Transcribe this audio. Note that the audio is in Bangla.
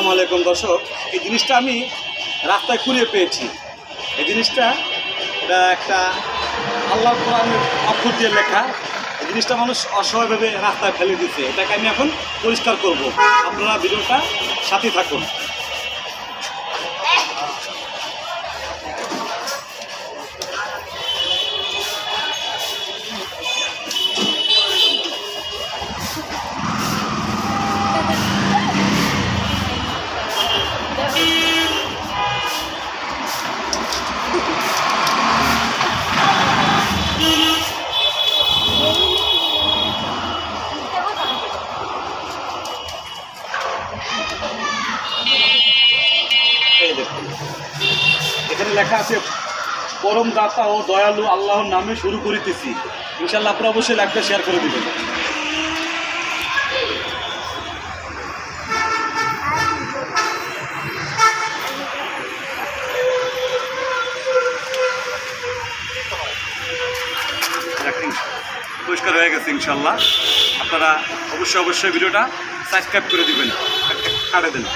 আসসালামু আলাইকুম দর্শক, এই জিনিসটা আমি রাস্তায় কুড়িয়ে পেয়েছি। এই জিনিসটা এটা একটা আল্লাহ কোরআনের অক্ষর দিয়ে লেখা। এই জিনিসটা মানুষ অসহায়ভাবে রাস্তায় ফেলে দিচ্ছে। এটাকে আমি এখন পরিষ্কার করব। আপনারা ভিডিওটা সাথে থাকুন। এই দেখুন, এখানে লেখা আছে, পরম দাতা ও দয়ালু আল্লাহর নামে শুরু করিতেছি। ইনশাআল্লাহ আপনারা অবশ্যই লাইভটা শেয়ার করে দিবেন। পরিষ্কার হয়ে গেছে ইনশাআল্লাহ। আপনারা অবশ্যই ভিডিওটা সাবস্ক্রাইব করে দিবেন, কাটে দেন।